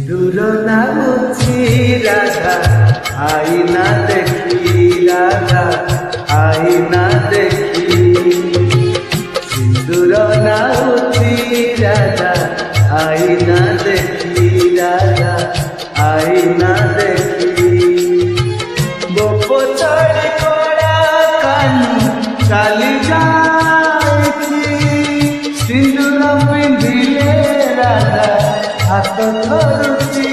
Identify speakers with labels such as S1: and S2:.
S1: দূর না বুঝি রাধা আইনা দেখি রাধা আইনা দেখি সিঁদুর না বুঝি রাধা আইনা দেখি রাধা আইনা দেখি গোপ চড়ি করা কানু কালি যাইছি সিঁদুর পিন্ধিলে রাধা হাত ধরুছি